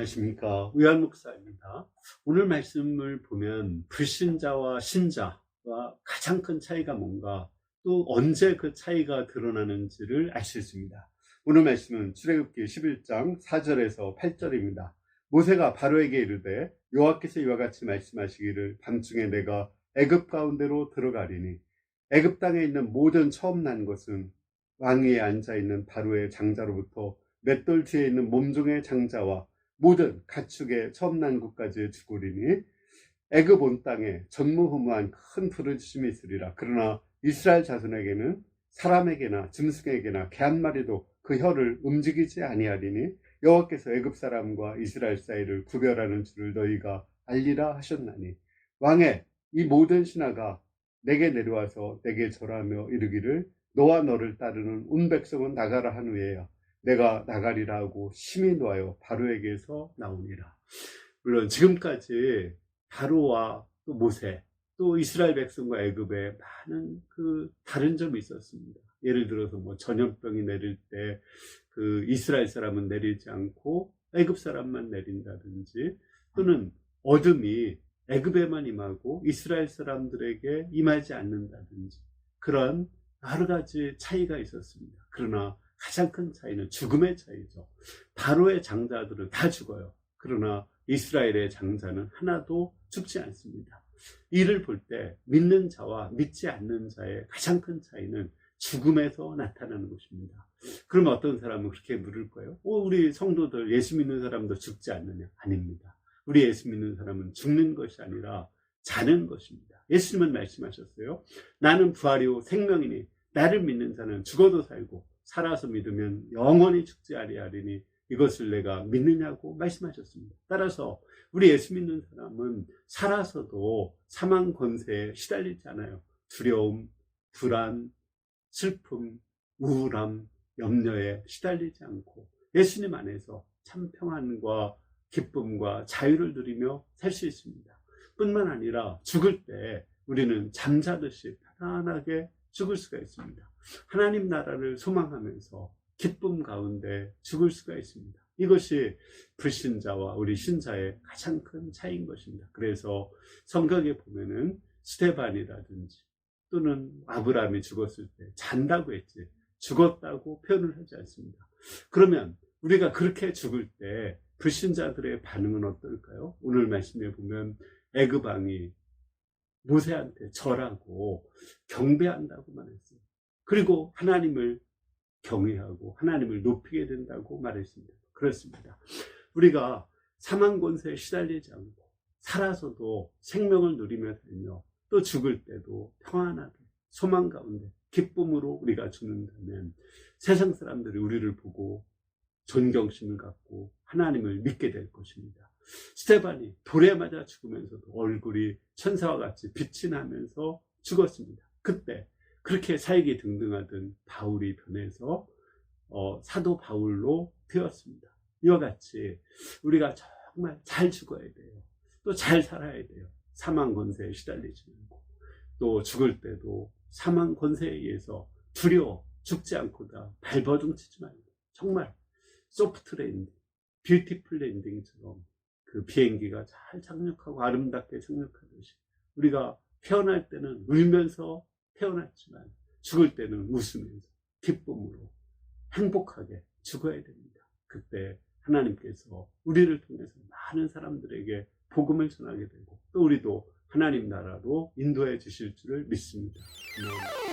안녕하십니까. 의한 목사입니다. 오늘 말씀을 보면 불신자와 신자와 가장 큰 차이가 뭔가, 또 언제 그 차이가 드러나는지를 알 수 있습니다. 오늘 말씀은 출애굽기 11장 4절에서 8절입니다. 모세가 바로에게 이르되 여호와께서 이와 같이 말씀하시기를 밤중에 내가 애굽 가운데로 들어가리니 애굽 땅에 있는 모든 처음 난 것은 왕 위에 앉아 있는 바로의 장자로부터 맷돌 뒤에 있는 몸종의 장자와 모든 가축의 처음 난 것까지 죽으리니 애굽 온 땅에 전무후무한 큰 부르짖음이 있으리라. 그러나 이스라엘 자손에게는 사람에게나 짐승에게나 개 한 마리도 그 혀를 움직이지 아니하리니 여호와께서 애굽 사람과 이스라엘 사이를 구별하는 줄을 너희가 알리라 하셨나니, 왕의 이 모든 신하가 내게 내려와서 내게 절하며 이르기를 너와 너를 따르는 온 백성은 나가라 한 후에야 내가 나가리라 하고 심히 노하여 바로에게서 나오니라. 물론 지금까지 바로와 또 모세, 또 이스라엘 백성과 애굽에 많은 다른 점이 있었습니다. 예를 들어서 전염병이 내릴 때 이스라엘 사람은 내리지 않고 애굽 사람만 내린다든지, 또는 어둠이 애굽에만 임하고 이스라엘 사람들에게 임하지 않는다든지, 그런 여러 가지 차이가 있었습니다. 그러나 가장 큰 차이는 죽음의 차이죠. 바로의 장자들은 다 죽어요. 그러나 이스라엘의 장자는 하나도 죽지 않습니다. 이를 볼 때 믿는 자와 믿지 않는 자의 가장 큰 차이는 죽음에서 나타나는 것입니다. 그럼 어떤 사람은 그렇게 물을 거예요. 우리 성도들 예수 믿는 사람도 죽지 않느냐? 아닙니다. 우리 예수 믿는 사람은 죽는 것이 아니라 자는 것입니다. 예수님은 말씀하셨어요. 나는 부활이요 생명이니 나를 믿는 자는 죽어도 살고 살아서 믿으면 영원히 죽지 아니하리니 이것을 내가 믿느냐고 말씀하셨습니다. 따라서 우리 예수 믿는 사람은 살아서도 사망 권세에 시달리지 않아요. 두려움, 불안, 슬픔, 우울함, 염려에 시달리지 않고 예수님 안에서 참 평안과 기쁨과 자유를 누리며 살 수 있습니다. 뿐만 아니라 죽을 때 우리는 잠자듯이 편안하게 죽을 수가 있습니다. 하나님 나라를 소망하면서 기쁨 가운데 죽을 수가 있습니다. 이것이 불신자와 우리 신자의 가장 큰 차이인 것입니다. 그래서 성경에 보면은 스데반이라든지 또는 아브라함이 죽었을 때 잔다고 했지 죽었다고 표현을 하지 않습니다. 그러면 우리가 그렇게 죽을 때 불신자들의 반응은 어떨까요? 오늘 말씀에 보면 애굽 왕이 모세한테 절하고 경배한다고만 했어요. 그리고 하나님을 경외하고 하나님을 높이게 된다고 말했습니다. 그렇습니다. 우리가 사망 권세에 시달리지 않고 살아서도 생명을 누리며 살며 또 죽을 때도 평안하게 소망 가운데 기쁨으로 우리가 죽는다면 세상 사람들이 우리를 보고 존경심을 갖고 하나님을 믿게 될 것입니다. 스데반이 돌에 맞아 죽으면서도 얼굴이 천사와 같이 빛이 나면서 죽었습니다. 그때 그렇게 사역이 등등하던 바울이 변해서 사도 바울로 되었습니다. 이와 같이 우리가 정말 잘 죽어야 돼요. 또 잘 살아야 돼요. 사망 권세에 시달리지 말고, 또 죽을 때도 사망 권세에 의해서 두려워 죽지 않고다 발버둥치지 말고, 정말 소프트 랜딩, 뷰티풀 랜딩처럼 그 비행기가 잘 착륙하고 아름답게 착륙하듯이 우리가 태어날 때는 울면서 태어났지만 죽을 때는 웃으면서 기쁨으로 행복하게 죽어야 됩니다. 그때 하나님께서 우리를 통해서 많은 사람들에게 복음을 전하게 되고 또 우리도 하나님 나라로 인도해 주실 줄을 믿습니다. 아멘.